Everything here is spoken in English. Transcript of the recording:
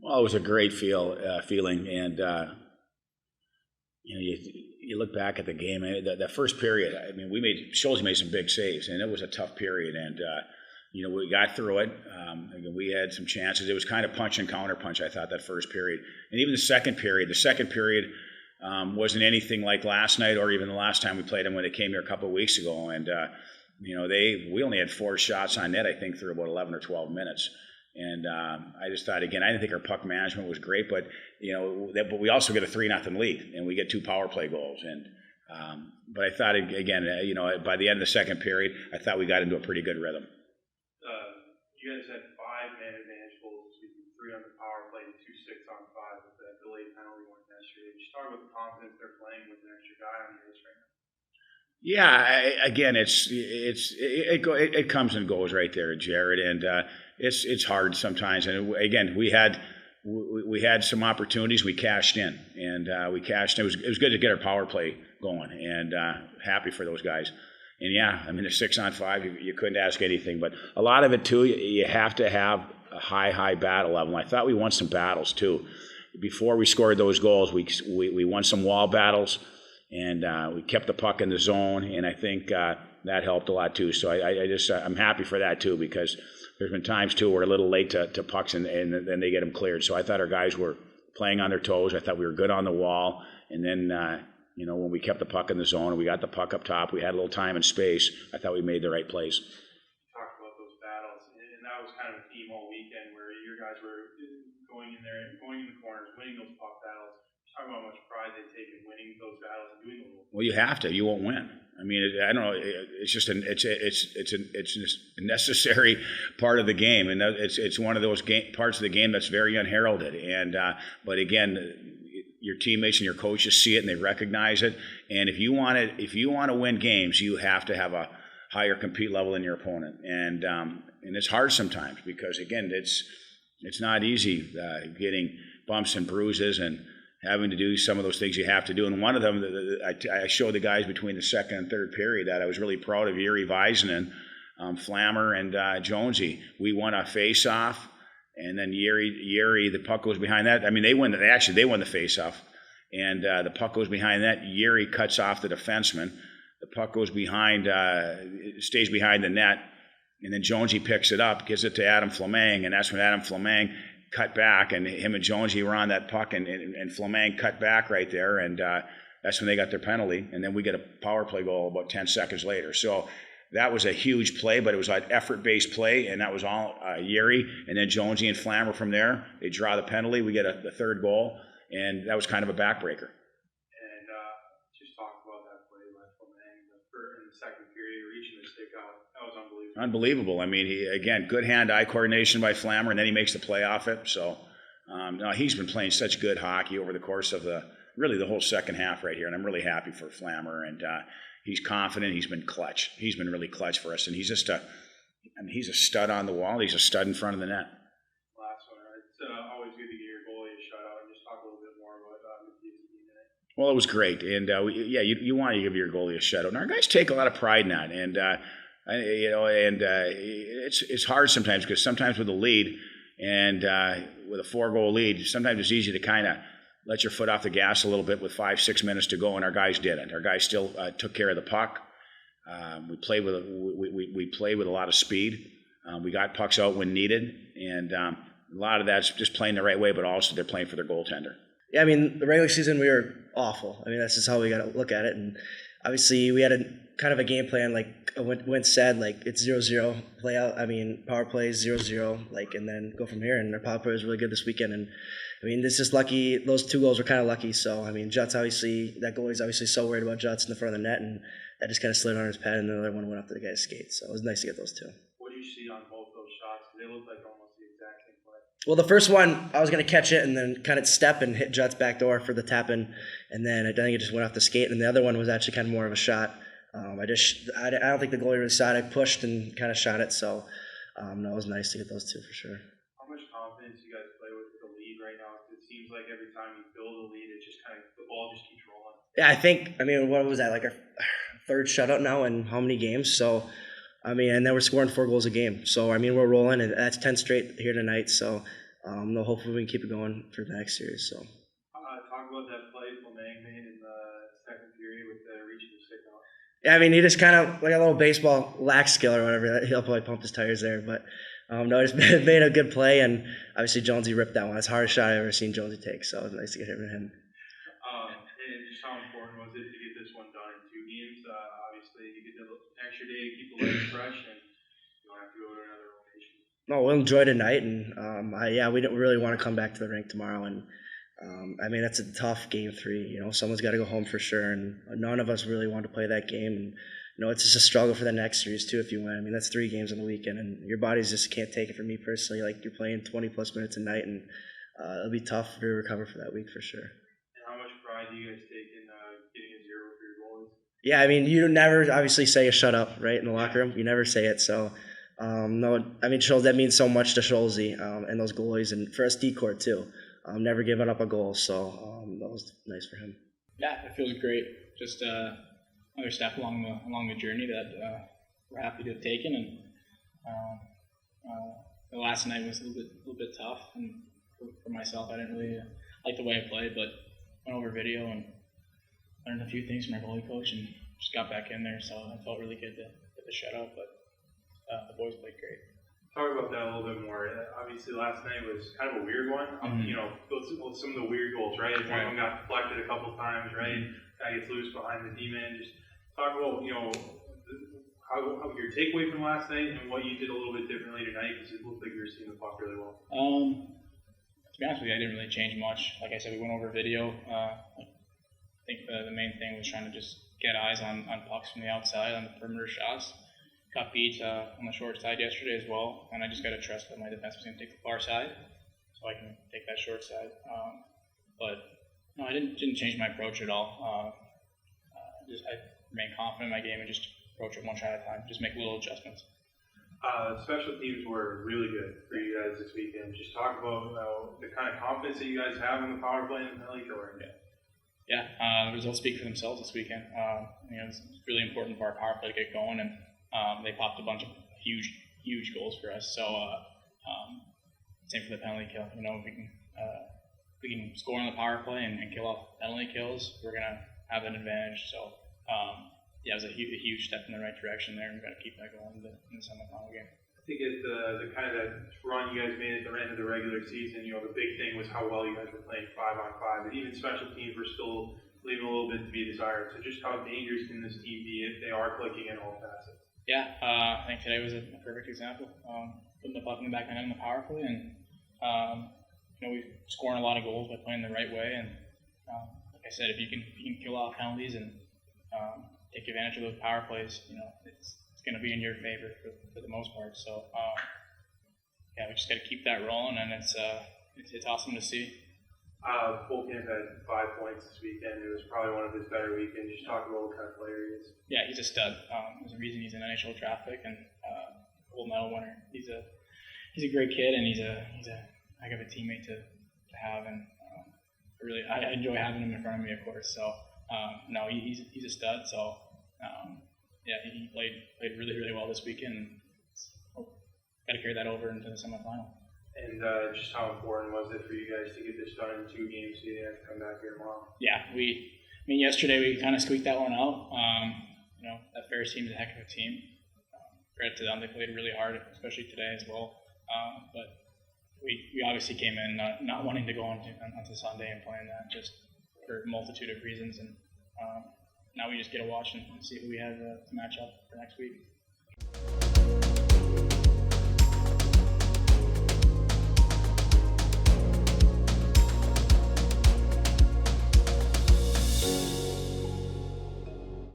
Well, it was a great feeling, and you look back at the game. That first period, I mean, Sholl's made some big saves, and it was a tough period, and we got through it. Again, we had some chances. It was kind of punch and counter punch, I thought, that first period, and even the second period. The second period wasn't anything like last night or even the last time we played them when they came here a couple of weeks ago, and we only had 4 shots on net, I think, through about 11 or 12 minutes. And I just thought, again, I didn't think our puck management was great, but but we also get a 3-0 lead, and we get 2 power play goals. And but I thought, again, by the end of the second period, I thought we got into a pretty good rhythm. You guys had 5 man advantage goals, 3 on the power play, 2 6-on-5 with that delayed penalty one yesterday. Just talk about the confidence they're playing with an extra guy on the ice right now. Yeah, again, it comes and goes right there, Jared, and it's hard sometimes. And again, we had some opportunities. We cashed in, and we cashed in. It was good to get our power play going, and happy for those guys. And yeah, I mean, the 6-on-5, you couldn't ask anything. But a lot of it too, you have to have a high battle level. I thought we won some battles too. Before we scored those goals, we won some wall battles. And we kept the puck in the zone, and I think that helped a lot too. So I'm happy for that too, because there's been times too we're a little late to pucks, and then they get them cleared. So I thought our guys were playing on their toes. I thought we were good on the wall, and then when we kept the puck in the zone and we got the puck up top, we had a little time and space. I thought we made the right plays. You talked about those battles, and that was kind of a theme all weekend where your guys were going in there and going in the corners, winning those puck battles. Talk about how much pride they take in winning those battles and doing them. Well, you have to. You won't win. I mean, I don't know. It's just a necessary part of the game, and it's one of those parts of the game that's very unheralded. And but again, your teammates and your coaches see it and they recognize it. And if you want to win games, you have to have a higher compete level than your opponent. And it's hard sometimes because again, it's not easy getting bumps and bruises and having to do some of those things you have to do. And one of them, I showed the guys between the second and third period that I was really proud of Jiri Väisänen, Flammer, and Jonesy. We won a face-off, and then Jiri, the puck goes behind that. I mean, they won the face-off, and the puck goes behind that. Jiri cuts off the defenseman. The puck goes stays behind the net, and then Jonesy picks it up, gives it to Adam Flameng, and that's when Adam Flameng cut back, and him and Jonesy were on that puck, and Flameng cut back right there, and that's when they got their penalty, and then we get a power play goal about 10 seconds later. So that was a huge play, but it was an effort-based play, and that was all Jiri, and then Jonesy and Flammer from there. They draw the penalty, we get the third goal, and that was kind of a backbreaker. And just talk about that play by Flameng in the second period, reaching the stick out. That was unbelievable. Unbelievable. I mean, good hand-eye coordination by Flammer, and then he makes the play off it. So he's been playing such good hockey over the course of the whole second half right here, and I'm really happy for Flammer. And he's confident. He's been clutch. He's been really clutch for us, and he's just he's a stud on the wall. He's a stud in front of the net. Last one. It's always good to get your goalie a shutout, and just talk a little bit more about Mattias today. Well, it was great, and you want to give your goalie a shutout, and our guys take a lot of pride in that, and. It's hard sometimes because sometimes with a lead and with a 4-goal lead, sometimes it's easy to kind of let your foot off the gas a little bit with 5-6 minutes to go, and our guys didn't. Our guys still took care of the puck. We played with a lot of speed. We got pucks out when needed, and a lot of that's just playing the right way, but also they're playing for their goaltender. Yeah, I mean, the regular season we were awful. I mean, that's just how we got to look at it, and obviously we had kind of a game plan, like Wentz said, like it's 0-0 play out. I mean, power plays 0-0, like, and then go from here. And our power play was really good this weekend. And I mean, this is lucky. Those 2 goals were kind of lucky. So I mean, Juts that goalie's obviously so worried about Juts in the front of the net, and that just kind of slid on his pad, and the other one went up to the guy's skate. So it was nice to get those 2. What do you see on both those shots? They look like almost the exact same play. Well, the first one, I was going to catch it and then kind of step and hit Juts back door for the tap-in, and then I think it just went off the skate. And the other one was actually kind of more of a shot. I don't think the goalie really saw it. I pushed and kind of shot it, so no, it was nice to get those 2 for sure. How much confidence you guys play with the lead right now? It seems like every time you build a lead, it just kind of the ball just keeps rolling. Yeah, I mean, what was that, like our 3rd shutout now in how many games? So, I mean, and then we're scoring 4 goals a game. So, I mean, we're rolling, and that's 10 straight here tonight. So, no, hopefully we can keep it going for the next series. So. Talk about that play Fleming made in the second period with the reaching the stick out. Yeah, I mean, he just kind of like a little baseball lax skill or whatever. He'll probably pump his tires there, but no, he's made a good play, and obviously Jonesy ripped that one. It's the hardest shot I've ever seen Jonesy take, so it was nice to get hit with him. And just how important was it to get this one done in 2 games? Obviously, you get the extra day to keep the legs fresh, and you don't have to go to another location. No, we'll enjoy tonight, and we don't really want to come back to the rink tomorrow. And I mean, it's a tough game 3. You know, someone's got to go home for sure, and none of us really want to play that game. And you know, it's just a struggle for the next series too. If you win, I mean, that's 3 games on the weekend, and your bodies just can't take it. For me personally, like you're playing 20+ minutes a night, and it'll be tough to recover for that week for sure. And how much pride do you guys take in getting a 0 for your goalies? Yeah, I mean, you never obviously say a shut up, right, in the locker room. You never say it. So, no, I mean, that means so much to Scholzy and those goalies, and for us D-Court too. Never giving up a goal, so that was nice for him. Yeah, it feels great. Just another step along the journey that we're happy to have taken. And the last night was a little bit tough, and for myself, I didn't really like the way I played, but went over video and learned a few things from our goalie coach, and just got back in there. So it felt really good to get the shutout, but the boys played great. Talk about that a little bit more. Obviously, last night was kind of a weird one. You know, some of the weird goals, right? One of them got deflected a couple times, right? Guy gets loose behind the D-man. Just talk about, you know, how your takeaway from last night and what you did a little bit differently tonight, because it looked like you were seeing the puck really well. To be honest with you, I didn't really change much. Like I said, we went over video. I think the main thing was trying to just get eyes on pucks from the outside on the perimeter shots. Got beat on the short side yesterday as well, and I just got to trust that my defense was going to take the far side, so I can take that short side. But no, I didn't change my approach at all. I remain confident in my game and just approach it one shot at a time. Just make little adjustments. Special teams were really good for you guys this weekend. Just talk about the kind of confidence that you guys have in the power play and the penalty killer. Yeah, the results speak for themselves this weekend. You know, it's really important for our power play to get going, and they popped a bunch of huge goals for us. So same for the penalty kill. You know, if we can score on the power play and kill off penalty kills, we're gonna have an advantage. So it was a huge step in the right direction there, and we've got to keep that going in the semifinal game. I think it's the kind of that run you guys made at the end of the regular season. You know, the big thing was how well you guys were playing 5-on-5, and even special teams were still leaving a little bit to be desired. So just how dangerous can this team be if they are clicking in all facets? Yeah, I think today was a perfect example. Putting the puck in the back end in the power play, and you know, we're scoring a lot of goals by playing the right way. And like I said, if you can kill off penalties and take advantage of those power plays, you know, it's going to be in your favor for the most part. So we just got to keep that rolling, and it's awesome to see. Pohlkamp had 5 points this weekend. It was probably one of his better weekends. Just talk about what kind of player he is. Yeah, he's a stud. There's a reason he's in NHL draft pick and gold medal winner. He's a great kid, and he's a heck of a teammate to have. And I enjoy having him in front of me, of course. So no, he's a stud. So he played really well this weekend. And got to carry that over into the semifinal. And just how important was it for you guys to get this done in 2 games so you have to come back here tomorrow? Yeah, yesterday we kind of squeaked that one out. You know, that Ferris team is a heck of a team. Credit to them, they played really hard, especially today as well. But we obviously came in not wanting to go onto Sunday and playing that just for a multitude of reasons. And now we just get to watch and see who we have to match up for next week.